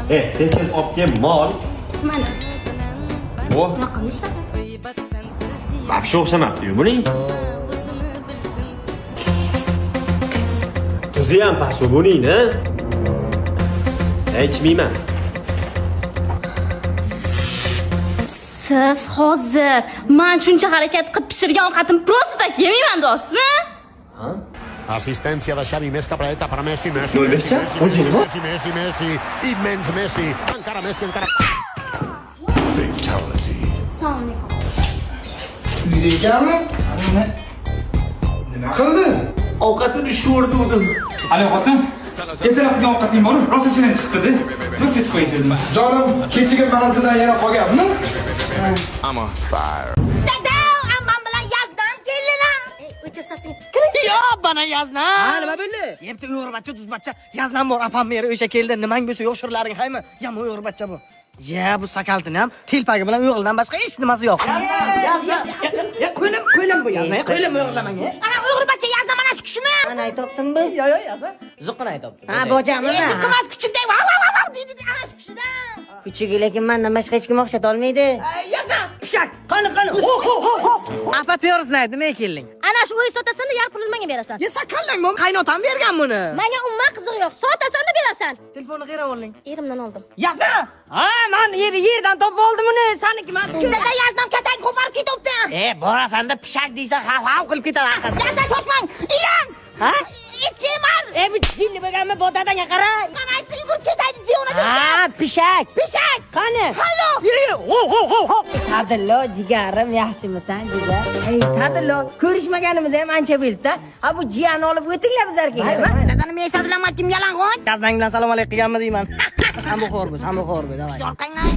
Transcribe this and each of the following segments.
Tez opga mol. Mana. O. Yoqimishda. Vaqti o'xshamabdi-yu buning. Tuzi ham pasho buning-a? Ichmayman. Siz hozir men shuncha harakat qilib pishirgan ovqatim просто tak yemayman do'stmi? Ha? Assistència de Xavi, més cap a dreta per a Messi, Messi, No, Messi, Messi, Messi, Messi, Messi, Messi, Messi, immens Messi, encara Messi, encara... Fatality. Assalomu alaykum. Uyda ekanmi? Nima qildi? Ovqatini sho'rdim. Alo xotin, ertalab qilgan ovqating bor, rosa shirin chiqdi-da. Rosa etib qo'ying dedim. Jonim, kechiga mantidan yana qolganmi? Ammam bilan yazdan keldilar. O'chirsasing. Yo, bana yazdan. Ha, nima bo'ldi? Yepti uyg'urbacha, tuzbacha. Yazdan bor, apam meri o'sha keldi. Nimang bo'lsa yo'qshirlaring haymi? Yam uyg'urbacha bu. Ya, bu sakaltini ham telpagi bilan o'g'ildan boshqa hech nimasi yo'q. Ya, qo'lim bu yazdan. Qo'lim o'g'irlamang. Ana uyg'urbacha yazdan mana shu kuchimi? Ana aytibdim bu. Yo, yazdan. Zuqqina aytibdim. Ha, bojami. Zuqqimas kuchukday. Vav deydi. Ana shu kuchida. Kuchugi lekin mendan boshqa hech kim o'xshata olmaydi. Yazdan. Pishak. Qani. Apa teorisini aytdimay kelding. Ana shu uy sotasini yarq pulni menga berasan. Ya sakallang, men qaynotam bergan buni. Menga umuman qizig'i yo'q. Sotasini berasan. Telefonni qayerdan olding? Erimdan oldim. Yo'qmi? Ha, men yerdan topib oldim uni. Saniki men. Dada yazdan ketang qo'parib ketibdi. Borasan-da pishak deysan, hav qilib ketadi aql. Yazdan shoshmang. Ilang. Ha? Ichkimar. Bu jilli bo'lganmi, bu dadanga qara. Qani aytsa yugurib ketaydi deyona. Ha, pishak. Pishak. Qani? Halo. Yuri. Ho. Sadillo, jigarim, yaxshimisan, jigar? Ey, Sadillo, ko'rishmaganimiz ham ancha bo'ldi-da. Ha, bu jiyani olib o'tinglar bizlarga. Dadani men sadilaman kim yalang'och? Yazdan bilan salom alaykum qilganmi deyman. Sambuxo'r bu, davay. Yorqanglar.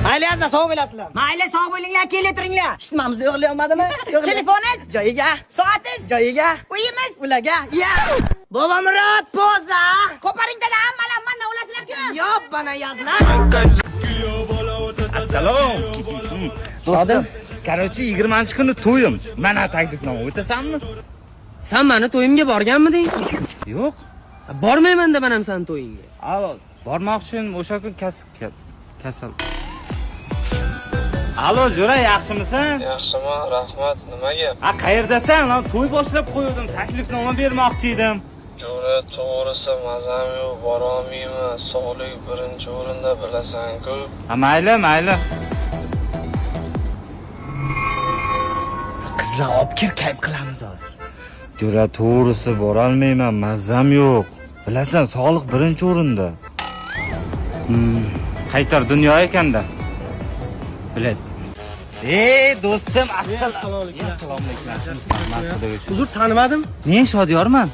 Mayli yazda sog' bo'lasizlar. Mayli, sog' bo'linglar, keltiringlar. Ishtimamizda yo'g'layolmadimi? Telefoningiz joyiga, soatingiz joyiga, uyimiz ularga. Ya. Bobomurod, poza. Qo'paring dada, hammalar mendan olasizlar-ku. Yo'q, bana yazlar. Assalom. Do'stim, qarochi 20-kuni to'yim. Mana taklifnoma o'tasanmi? Sen meni to'yimga borganmiding? Yo'q. Bormayman deb ham sen to'yingga. Bormoqchiman, o'sha kun kasal. Alo, Jo'ra, yaxshimisan? Yaxshiman, rahmat. Nimaga? Qayerdasan? Lan to'y boshlab qo'ydim, taklifnoma bermoqchi edim. Jo'ra, to'g'risi mazam yo'q, bora olmayman. Sog'lik birinchi o'rinda, bilasan-ku. Mayli. Qizlar olib kir, kayf qilamiz hozir. Jo'ra, to'g'risi bora olmayman, mazam yo'q. Bilasan, sog'liq birinchi o'rinda. Qaytar dunyo ekanda. Bilad. Do'stim, assalomu alaykum. Uzr, tanimadim. Men Shodiyorman.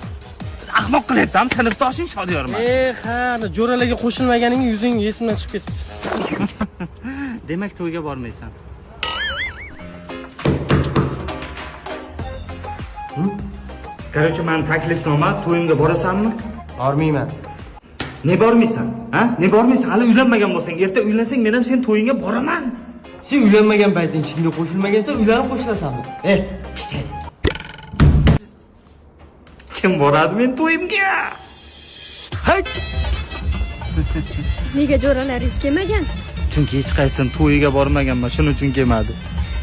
Ahmoq qilyapsan, sinfdoshing Shodiyorman. Ha, jo'ralarga qo'shilmaganingga yuzing esimdan chiqib ketibdi. Demak, to'yga bormaysan. Qarochi, men taklifnoma, to'yimga borasanmi? Bormayman. Ne bormaysan? Ha? Ne bormaysan? Hali uylanmagan bo'lsang, erta uylansang, men ham sen to'yingga boraman. Sen uylanmagan payting ichingga qo'shilmagansa, uylanib qo'shilasanmi? Pishta. Kim boradi men to'yimga? Hayt. Nega jo'ralaringiz kelmagan? Chunki hech qaysin to'yiga bormaganman, shuning uchun kelmadi.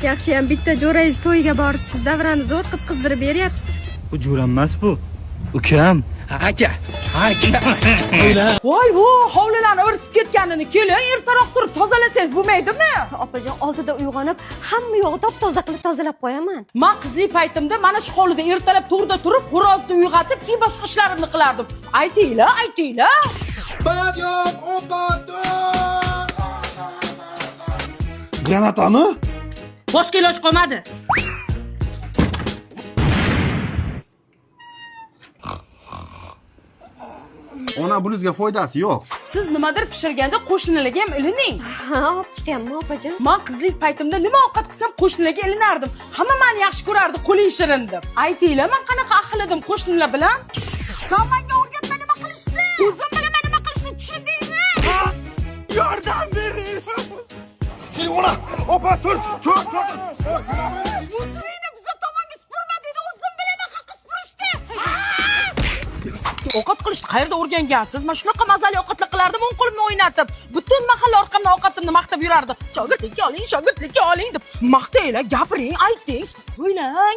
Yaxshi ham bitta jo'rangiz to'yiga borib, siz davrani zo'r qilib qizdirib beryapti. Bu jo'ram emas bu. Ukam. Aka. Voy, hovlilarni o'rsib ketganini keling, ertaroq turib tozalasangiz bo'lmaydimi? Opajon, oldida uyg'onib, hamma yog'i top-toza qilib tozalab qo'yaman. Men qizli paytimda mana shu hovlida ertalab to'g'rida turib, xo'rozni uyg'otib, keyin boshqa ishlarimni qilardim. Aytinglar. Bayat yo'q, ovqat. Granatami? Boshqa iloj qolmadi. Ona bunizga foydasi yo'q. Siz nimadir pishirganda qo'shnilarga ham ilining. Ha, olib chiqyapman, opajon. Men qizlik paytimda nima ovqat qilsam qo'shnilarga ilinardim. Hamma meni yaxshi ko'rardi, qo'ling shirin deb. Aytinglar, men qanaqa ahil edim qo'shnilar bilan? Sen menga o'rgatma nima qilishni. O'zim bilaman nima qilishni, tushundingmi? Yordam bering. Sen ola, opa tur. O'zingni biza tomonga supurma dedi, o'zim bilaman haqq supurishdi. Ovqat qilishni qayerda o'rgangansiz? Men shunaqa mazali ovqatlar qilardim, o'ng qo'limni o'ynatib, butun mahalla orqamdan ovqatimni maqtab yurardim. Shogirdlikka oling deb maqtanglar, gapiring, ayting, so'ylang.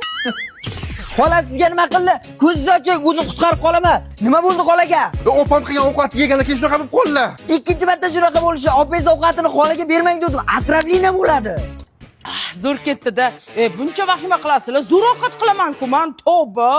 Xola sizga nima qildi? Ko'zingizni oching, o'zim qutqarib qolaman. Nima bo'ldi xolaga? Opam qilgan ovqat yeganlar keyin shunaqa bo'lib qoldilar. Ikkinchi marta shunaqa bo'lishi, opingiz ovqatini xolaga bermang dedim. Atravlina bo'ladi. Zo'r ketdi-da. Buncha vahima qilasizlar. Zo'r ovqat qilaman-ku men, tavba.